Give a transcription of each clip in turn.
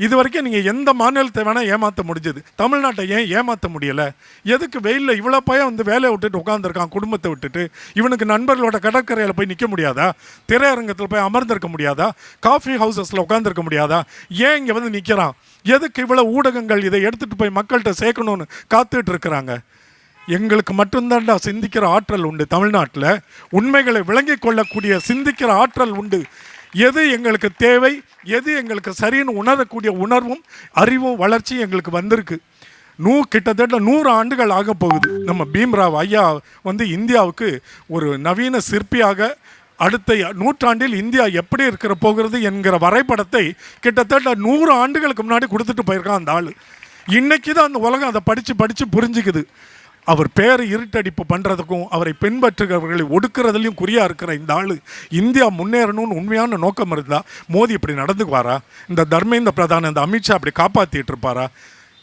இது வரைக்கும் நீங்கள் எந்த மாநிலத்தை வேணால் ஏமாற்ற முடிஞ்சது, தமிழ்நாட்டை ஏன் ஏமாற்ற முடியலை? எதுக்கு வெயிலில் இவ்வளோ பையன் வந்து வேலையை விட்டுட்டு உட்காந்துருக்கான், குடும்பத்தை விட்டுட்டு? இவனுக்கு நண்பர்களோட கடற்கரையில் போய் நிற்க முடியாதா? திரையரங்கத்தில் போய் அமர்ந்திருக்க முடியாதா? காஃபி ஹவுசஸில் உட்காந்துருக்க முடியாதா? ஏன் இங்கே வந்து நிற்கிறான்? எதுக்கு இவ்வளோ ஊடகங்கள் இதை எடுத்துகிட்டு போய் மக்கள்கிட்ட சேர்க்கணும்னு காத்துட்டு இருக்கிறாங்க? எங்களுக்கு மட்டும்தான்டா சிந்திக்கிற ஆற்றல் உண்டு. தமிழ்நாட்டில் உண்மைகளை விளங்கி கொள்ளக்கூடிய சிந்திக்கிற ஆற்றல் உண்டு. எது எங்களுக்கு தேவை, எது எங்களுக்கு சரின்னு உணரக்கூடிய உணர்வும் அறிவும் வளர்ச்சியும் எங்களுக்கு வந்திருக்கு. கிட்டத்தட்ட 100 ஆண்டுகள் ஆக போகுது. நம்ம பீம்ராவ் ஐயா வந்து இந்தியாவுக்கு ஒரு நவீன சிற்பியாக அடுத்த நூற்றாண்டில் இந்தியா எப்படி இருக்கிற போகிறது என்கிற வரைபடத்தை கிட்டத்தட்ட 100 ஆண்டுகளுக்கு முன்னாடி கொடுத்துட்டு போயிருக்கான் அந்த ஆள். இன்னைக்கு தான் அந்த உலகம் அதை படித்து புரிஞ்சுக்குது. அவர் பேரை இருட்டடிப்பு பண்ணுறதுக்கும் அவரை பின்பற்றுகிறவர்களை ஒடுக்கிறதுலையும் குறியாக இருக்கிற இந்த ஆள் இந்தியா முன்னேறணும்னு உண்மையான நோக்கம் இருந்தால் மோடி இப்படி நடந்துக்குவாரா? இந்த தர்மேந்திர பிரதான், இந்த அமித்ஷா அப்படி காப்பாற்றிட்டு இருப்பாரா?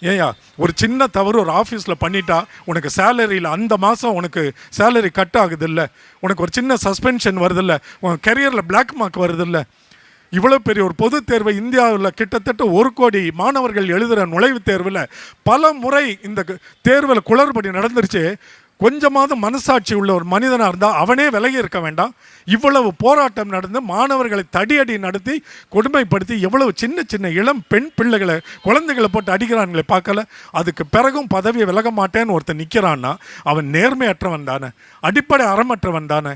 ஏயா, ஒரு சின்ன தவறு ஒரு ஆஃபீஸில் பண்ணிட்டா உனக்கு சேலரியில் அந்த மாதம் உனக்கு சேலரி கட் ஆகுதில்ல, உனக்கு ஒரு சின்ன சஸ்பென்ஷன் வருதில்ல, உன் கெரியரில் பிளாக் மார்க் வருதில்ல. இவ்வளோ பெரிய ஒரு பொது தேர்வை இந்தியாவில் கிட்டத்தட்ட 1 கோடி மாணவர்கள் எழுதுகிற நுழைவுத் தேர்வில் பல முறை இந்த தேர்வில் குளறுபடி நடந்துருச்சு. கொஞ்சமாவது மனசாட்சி உள்ள ஒரு மனிதனாக இருந்தால் அவனே விலகி இருக்க வேண்டாம்? இவ்வளவு போராட்டம் நடந்து மாணவர்களை தடியடி நடத்தி கொடுமைப்படுத்தி எவ்வளவு சின்ன சின்ன இளம் பெண் பிள்ளைகளை குழந்தைகளை போட்டு அடிக்கிறான்களே பார்க்கல? அதுக்கு பிறகும் பதவியை விலக மாட்டேன்னு ஒருத்தன் நிற்கிறான்னா அவன் நேர்மையற்றவன் தானே, அடிப்படை அறமற்றவன் தானே.